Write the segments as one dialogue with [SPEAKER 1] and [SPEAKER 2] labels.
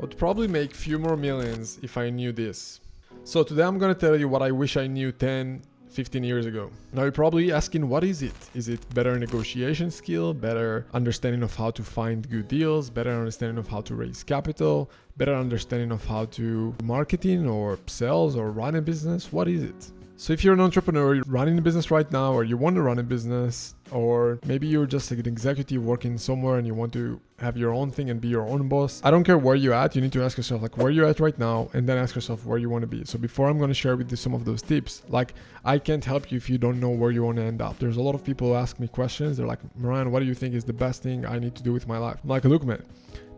[SPEAKER 1] I'd probably make few more millions if I knew this. So today I'm gonna tell you what I wish I knew 10, 15 years ago. Now you're probably asking, what is it? Is it better negotiation skill, better understanding of how to find good deals, better understanding of how to raise capital, better understanding of how to marketing or sales or run a business? What is it? So if you're an entrepreneur, you're running a business right now, or you want to run a business, or maybe you're just an executive working somewhere and you want to have your own thing and be your own boss. I don't care where you're at. You need to ask yourself like where you're at right now, and then ask yourself where you want to be. So before I'm going to share with you some of those tips, like I can't help you if you don't know where you want to end up. There's a lot of people who ask me questions. They're like, Moran, what do you think is the best thing I need to do with my life? I'm like, look, man,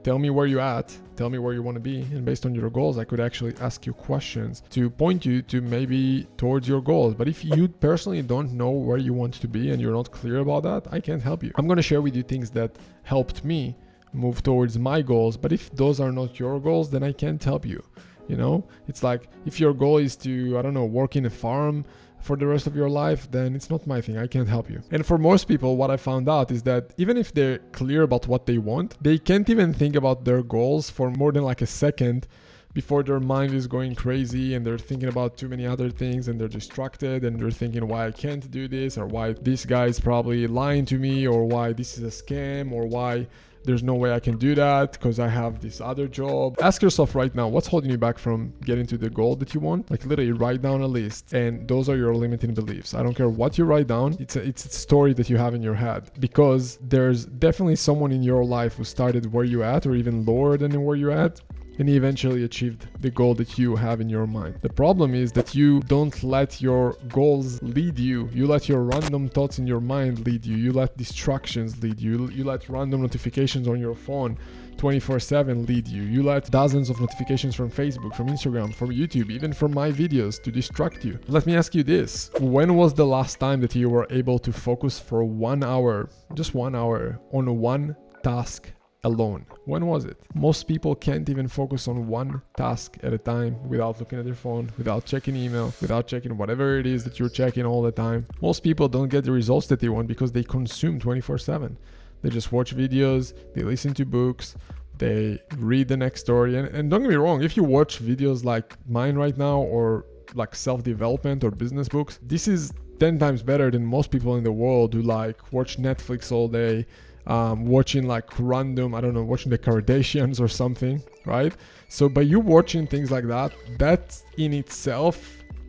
[SPEAKER 1] tell me where you're at, tell me where you want to be, and based on your goals, I could actually ask you questions to point you to maybe towards your goals. But if you personally don't know where you want to be and you're not clear about that, I can't help you. I'm going to share with you things that helped me move towards my goals, but if those are not your goals, then I can't help you. You know, it's like if your goal is to, I don't know, work in a farm for the rest of your life, then it's not my thing. I can't help you. And for most people, what I found out is that even if they're clear about what they want, they can't even think about their goals for more than like a second before their mind is going crazy and they're thinking about too many other things and they're distracted and they're thinking why I can't do this, or why this guy is probably lying to me, or why this is a scam, or why there's no way I can do that because I have this other job. Ask yourself right now, what's holding you back from getting to the goal that you want? Like literally write down a list, and those are your limiting beliefs. I don't care what you write down. It's a story that you have in your head, because there's definitely someone in your life who started where you're at, or even lower than where you're at, and he eventually achieved the goal that you have in your mind. The problem is that you don't let your goals lead you. You let your random thoughts in your mind lead you. You let distractions lead you. You let random notifications on your phone 24/7 lead you. You let dozens of notifications from Facebook, from Instagram, from YouTube, even from my videos to distract you. Let me ask you this. When was the last time that you were able to focus for 1 hour, just 1 hour, on one task alone? When was it? Most people can't even focus on one task at a time without looking at their phone, without checking email, without checking whatever it is that you're checking all the time. Most people don't get the results that they want because they consume 24/7. They just watch videos, they listen to books, they read the next story. And don't get me wrong, if you watch videos like mine right now, or like self-development or business books, this is 10 times better than most people in the world who like watch Netflix all day, watching like random, I don't know, watching the Kardashians or something, right? So by you watching things like that, that in itself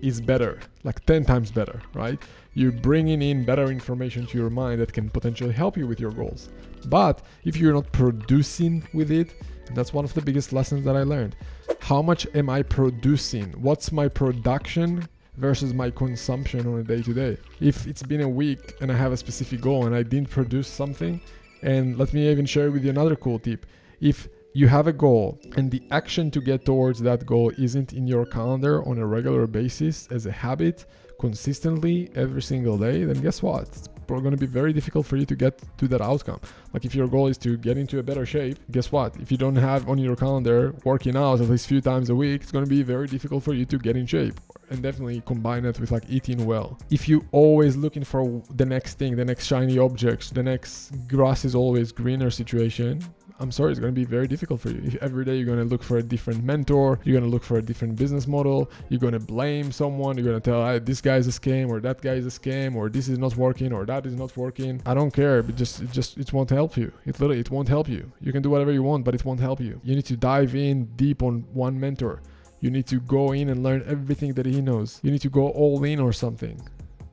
[SPEAKER 1] is better, like 10 times better, right? You're bringing in better information to your mind that can potentially help you with your goals. But if you're not producing with it, that's one of the biggest lessons that I learned. How much am I producing? What's my production versus my consumption on a day-to-day? If it's been a week and I have a specific goal and I didn't produce something, and let me even share with you another cool tip. If you have a goal and the action to get towards that goal isn't in your calendar on a regular basis as a habit, consistently every single day, then guess what? It's going to be very difficult for you to get to that outcome. Like if your goal is to get into a better shape, guess what? If you don't have on your calendar working out at least a few times a week, it's going to be very difficult for you to get in shape. And definitely combine it with like eating well. If you always looking for the next thing, the next shiny object, the next grass is always greener situation, I'm sorry, it's going to be very difficult for you. If every day you're going to look for a different mentor, you're going to look for a different business model, you're going to blame someone, you're going to tell, hey, this guy is a scam, or that guy is a scam, or this is not working, or that is not working. I don't care, but it won't help you. It won't help you. You can do whatever you want, but it won't help you. You need to dive in deep on one mentor. You need to go in and learn everything that he knows. You need to go all in or something.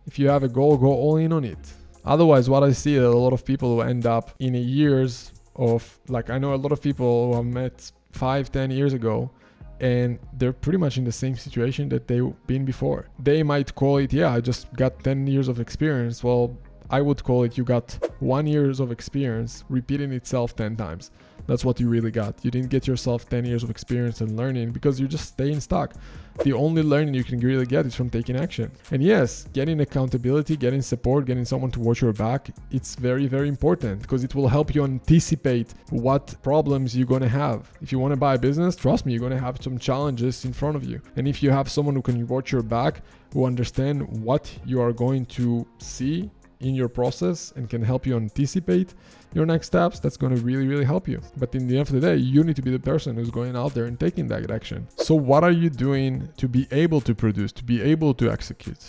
[SPEAKER 1] If you have a goal, go all in on it. Otherwise, what I see is a lot of people who end up in years of, like, I know a lot of people who I met 5-10 years ago, and they're pretty much in the same situation that they've been before. They might call it, yeah, I just got 10 years of experience. Well, I would call it you got 1 year of experience repeating itself 10 times. That's what you really got. You didn't get yourself 10 years of experience and learning because you're just staying stuck. The only learning you can really get is from taking action. And yes, getting accountability, getting support, getting someone to watch your back, it's very, very important because it will help you anticipate what problems you're going to have. If you want to buy a business, trust me, you're going to have some challenges in front of you. And if you have someone who can watch your back, who understand what you are going to see in your process and can help you anticipate your next steps, that's going to really, really help you. But in the end of the day, you need to be the person who's going out there and taking that action. So what are you doing to be able to produce, to be able to execute?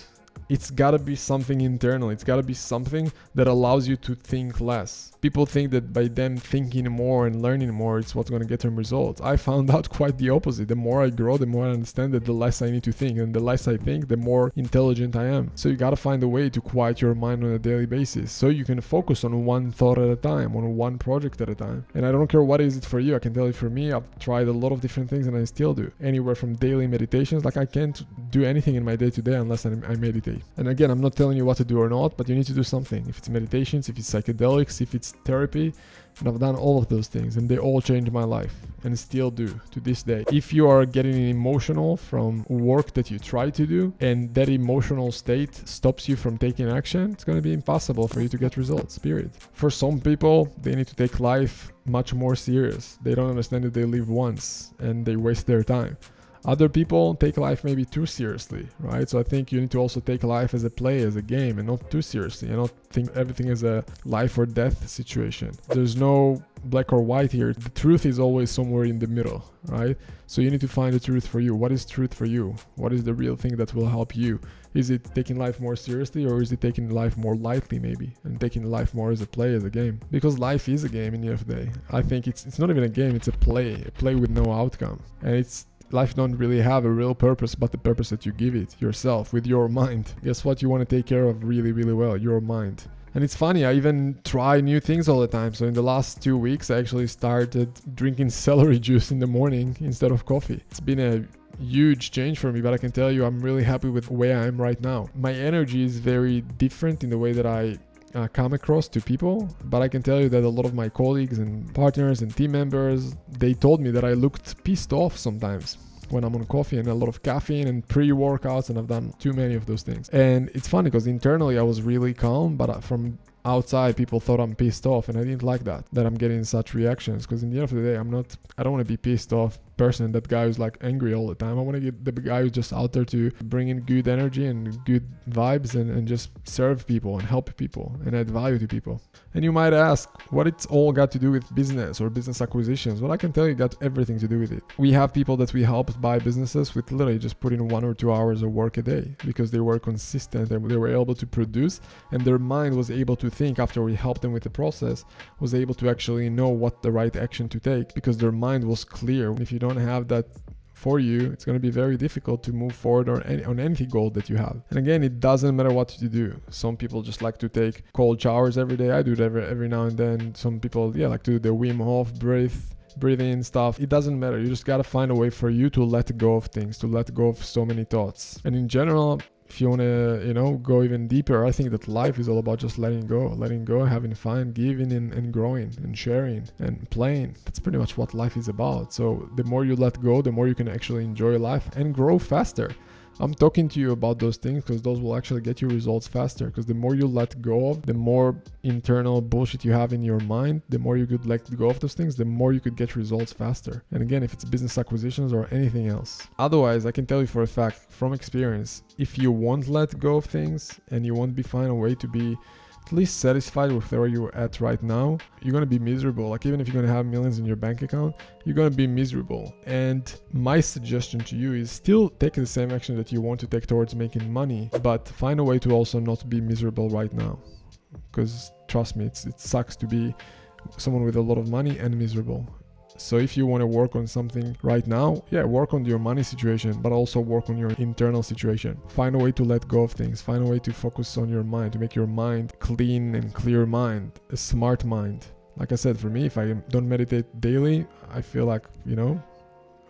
[SPEAKER 1] It's gotta be something internal. It's gotta be something that allows you to think less. People think that by them thinking more and learning more, it's what's gonna get them results. I found out quite the opposite. The more I grow, the more I understand that the less I need to think. And the less I think, the more intelligent I am. So you gotta find a way to quiet your mind on a daily basis so you can focus on one thought at a time, on one project at a time. And I don't care what is it for you. I can tell you for me, I've tried a lot of different things and I still do. Anywhere from daily meditations, like I can't do anything in my day-to-day unless I meditate. And again, I'm not telling you what to do or not, but you need to do something. If it's meditations, if it's psychedelics, if it's therapy, and I've done all of those things and they all changed my life and still do to this day. If you are getting emotional from work that you try to do and that emotional state stops you from taking action, it's going to be impossible for you to get results, period. For some people, they need to take life much more serious. They don't understand that they live once and they waste their time. Other people take life maybe too seriously, right? So I think you need to also take life as a play, as a game, and not too seriously, and not think everything is a life or death situation. There's no black or white here. The truth is always somewhere in the middle, right? So you need to find the truth for you. What is truth for you? What is the real thing that will help you? Is it taking life more seriously, or is it taking life more lightly maybe, and taking life more as a play, as a game? Because life is a game in the end of the day. I think it's not even a game, it's a play with no outcome. And life don't really have a real purpose but the purpose that you give it yourself with your mind. Guess what you want to take care of really, really well? Your mind. And it's funny, I even try new things all the time. So in the last 2 weeks, I actually started drinking celery juice in the morning instead of coffee. It's been a huge change for me, but I can tell you I'm really happy with where I am right now. My energy is very different in the way that I come across to people, but I can tell you that a lot of my colleagues and partners and team members, they told me that I looked pissed off sometimes when I'm on coffee and a lot of caffeine and pre-workouts, and I've done too many of those things. And it's funny because internally I was really calm, but from outside people thought I'm pissed off, and I didn't like that I'm getting such reactions, because in the end of the day, I don't want to be pissed off person, that guy who's like angry all the time. I want to get the guy who's just out there to bring in good energy and good vibes and just serve people and help people and add value to people. And you might ask, what it's all got to do with business or business acquisitions? Well, I can tell you, got everything to do with it. We have people that we helped buy businesses with literally just put in 1 or 2 hours of work a day, because they were consistent and they were able to produce, and their mind was able to think after we helped them with the process, was able to actually know what the right action to take, because their mind was clear. If you don't have that for you, it's going to be very difficult to move forward on any goal that you have. And again, it doesn't matter what you do. Some people just like to take cold showers every day. I do it every now and then. Some people like to do the Wim Hof breathing stuff. It doesn't matter. You just got to find a way for you to let go of things, to let go of so many thoughts. And in general, if you want to, go even deeper, I think that life is all about just letting go, having fun, giving and growing and sharing and playing. That's pretty much what life is about. So the more you let go, the more you can actually enjoy life and grow faster. I'm talking to you about those things because those will actually get you results faster, because the more you let go of, the more internal bullshit you have in your mind, the more you could let go of those things, the more you could get results faster. And again, if it's business acquisitions or anything else. Otherwise, I can tell you for a fact from experience, if you won't let go of things and you won't find a way to be at least satisfied with where you're at right now, you're going to be miserable. Like, even if you're going to have millions in your bank account, you're going to be miserable. And my suggestion to you is still take the same action that you want to take towards making money, but find a way to also not be miserable right now. Because trust me, it sucks to be someone with a lot of money and miserable. So if you want to work on something right now, work on your money situation, but also work on your internal situation. Find a way to let go of things. Find a way to focus on your mind, to make your mind clean and clear mind, a smart mind. Like I said, for me, if I don't meditate daily, I feel like,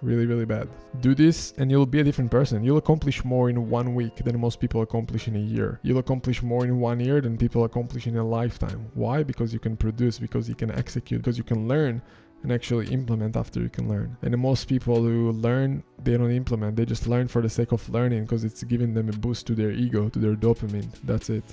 [SPEAKER 1] really, really bad. Do this and you'll be a different person. You'll accomplish more in 1 week than most people accomplish in a year. You'll accomplish more in 1 year than people accomplish in a lifetime. Why? Because you can produce, because you can execute, because you can learn and actually implement after you can learn. And most people who learn, they don't implement. They just learn for the sake of learning because it's giving them a boost to their ego, to their dopamine. That's it.